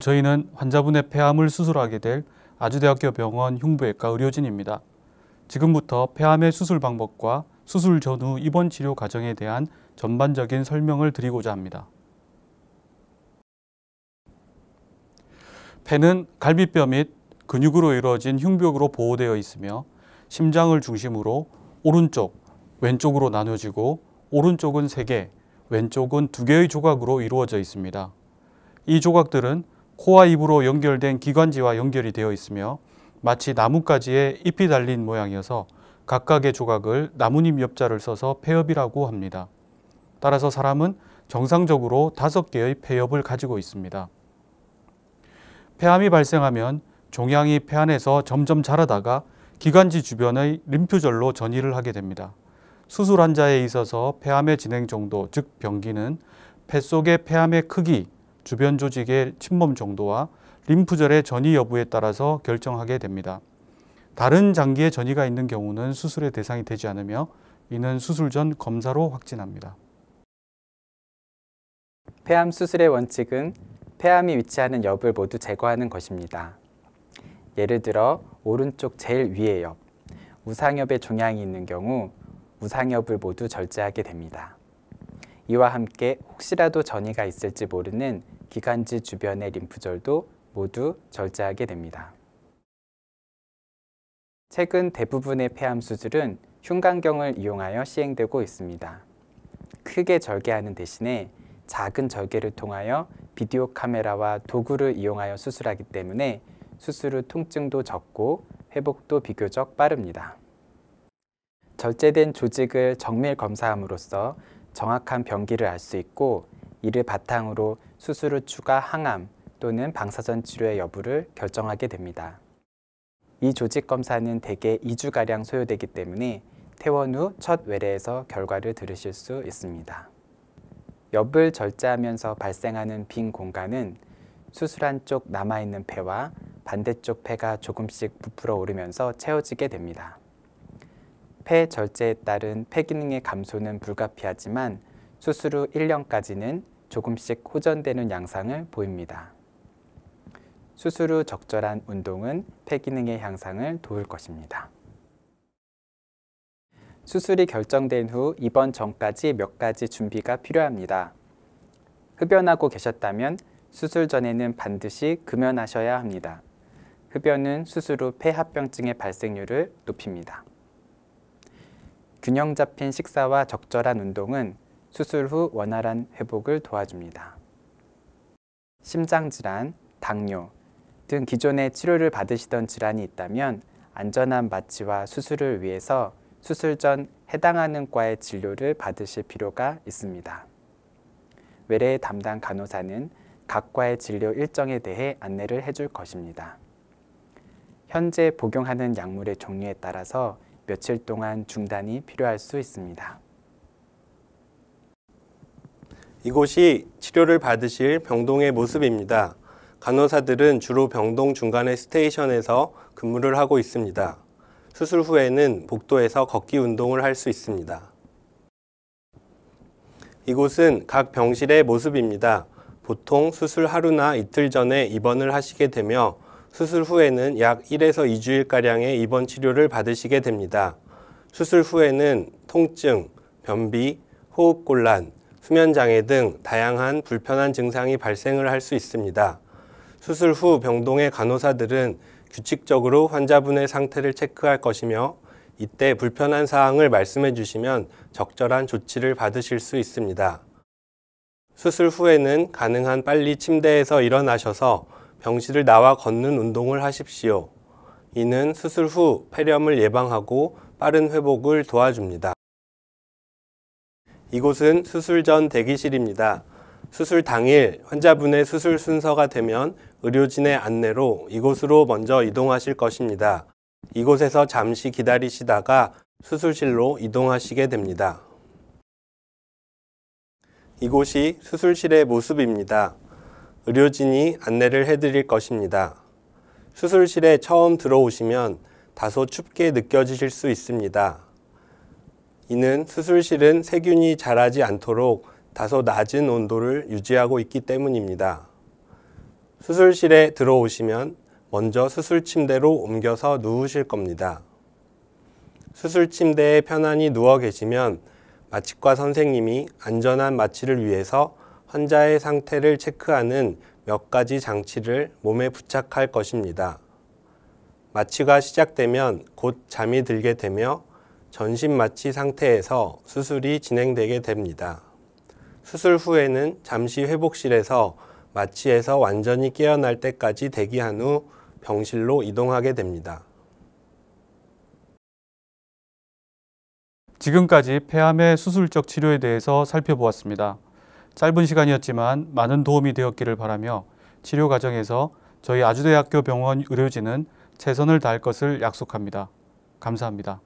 저희는 환자분의 폐암을 수술하게 될 아주대학교 병원 흉부외과 의료진입니다. 지금부터 폐암의 수술 방법과 수술 전후 입원 치료 과정에 대한 전반적인 설명을 드리고자 합니다. 폐는 갈비뼈 및 근육으로 이루어진 흉벽으로 보호되어 있으며 심장을 중심으로 오른쪽, 왼쪽으로 나눠지고 오른쪽은 3개, 왼쪽은 2개의 조각으로 이루어져 있습니다. 이 조각들은 코와 입으로 연결된 기관지와 연결이 되어 있으며 마치 나뭇가지에 잎이 달린 모양이어서 각각의 조각을 나뭇잎 옆자를 써서 폐엽이라고 합니다. 따라서 사람은 정상적으로 5개의 폐엽을 가지고 있습니다. 폐암이 발생하면 종양이 폐 안에서 점점 자라다가 기관지 주변의 림프절로 전이를 하게 됩니다. 수술 환자에 있어서 폐암의 진행 정도, 즉 병기는 폐 속의 폐암의 크기, 주변 조직의 침범 정도와 림프절의 전이 여부에 따라서 결정하게 됩니다. 다른 장기의 전이가 있는 경우는 수술의 대상이 되지 않으며 이는 수술 전 검사로 확진합니다. 폐암 수술의 원칙은 폐암이 위치하는 엽을 모두 제거하는 것입니다. 예를 들어 오른쪽 제일 위의 엽, 우상엽에 종양이 있는 경우 우상엽을 모두 절제하게 됩니다. 이와 함께 혹시라도 전이가 있을지 모르는 기관지 주변의 림프절도 모두 절제하게 됩니다. 최근 대부분의 폐암 수술은 흉곽경을 이용하여 시행되고 있습니다. 크게 절개하는 대신에 작은 절개를 통하여 비디오 카메라와 도구를 이용하여 수술하기 때문에 수술 후 통증도 적고 회복도 비교적 빠릅니다. 절제된 조직을 정밀 검사함으로써 정확한 병기를 알 수 있고 이를 바탕으로 수술 후 추가 항암 또는 방사선 치료의 여부를 결정하게 됩니다. 이 조직 검사는 대개 2주가량 소요되기 때문에 퇴원 후 첫 외래에서 결과를 들으실 수 있습니다. 엽을 절제하면서 발생하는 빈 공간은 수술한 쪽 남아있는 폐와 반대쪽 폐가 조금씩 부풀어 오르면서 채워지게 됩니다. 폐 절제에 따른 폐 기능의 감소는 불가피하지만 수술 후 1년까지는 조금씩 호전되는 양상을 보입니다. 수술 후 적절한 운동은 폐 기능의 향상을 도울 것입니다. 수술이 결정된 후 입원 전까지 몇 가지 준비가 필요합니다. 흡연하고 계셨다면 수술 전에는 반드시 금연하셔야 합니다. 흡연은 수술 후 폐합병증의 발생률을 높입니다. 균형 잡힌 식사와 적절한 운동은 수술 후 원활한 회복을 도와줍니다. 심장질환, 당뇨 등 기존에 치료를 받으시던 질환이 있다면 안전한 마취와 수술을 위해서 수술 전 해당하는 과의 진료를 받으실 필요가 있습니다. 외래 담당 간호사는 각 과의 진료 일정에 대해 안내를 해줄 것입니다. 현재 복용하는 약물의 종류에 따라서 며칠 동안 중단이 필요할 수 있습니다. 이곳이 치료를 받으실 병동의 모습입니다. 간호사들은 주로 병동 중간의 스테이션에서 근무를 하고 있습니다. 수술 후에는 복도에서 걷기 운동을 할 수 있습니다. 이곳은 각 병실의 모습입니다. 보통 수술 하루나 이틀 전에 입원을 하시게 되며 수술 후에는 약 1에서 2주일가량의 입원 치료를 받으시게 됩니다. 수술 후에는 통증, 변비, 호흡곤란, 수면장애 등 다양한 불편한 증상이 발생을 할 수 있습니다. 수술 후 병동의 간호사들은 규칙적으로 환자분의 상태를 체크할 것이며 이때 불편한 사항을 말씀해 주시면 적절한 조치를 받으실 수 있습니다. 수술 후에는 가능한 빨리 침대에서 일어나셔서 병실을 나와 걷는 운동을 하십시오. 이는 수술 후 폐렴을 예방하고 빠른 회복을 도와줍니다. 이곳은 수술 전 대기실입니다. 수술 당일 환자분의 수술 순서가 되면 의료진의 안내로 이곳으로 먼저 이동하실 것입니다. 이곳에서 잠시 기다리시다가 수술실로 이동하시게 됩니다. 이곳이 수술실의 모습입니다. 의료진이 안내를 해드릴 것입니다. 수술실에 처음 들어오시면 다소 춥게 느껴지실 수 있습니다. 이는 수술실은 세균이 자라지 않도록 다소 낮은 온도를 유지하고 있기 때문입니다. 수술실에 들어오시면 먼저 수술 침대로 옮겨서 누우실 겁니다. 수술 침대에 편안히 누워 계시면 마취과 선생님이 안전한 마취를 위해서 환자의 상태를 체크하는 몇 가지 장치를 몸에 부착할 것입니다. 마취가 시작되면 곧 잠이 들게 되며 전신 마취 상태에서 수술이 진행되게 됩니다. 수술 후에는 잠시 회복실에서 마취에서 완전히 깨어날 때까지 대기한 후 병실로 이동하게 됩니다. 지금까지 폐암의 수술적 치료에 대해서 살펴보았습니다. 짧은 시간이었지만 많은 도움이 되었기를 바라며 치료 과정에서 저희 아주대학교 병원 의료진은 최선을 다할 것을 약속합니다. 감사합니다.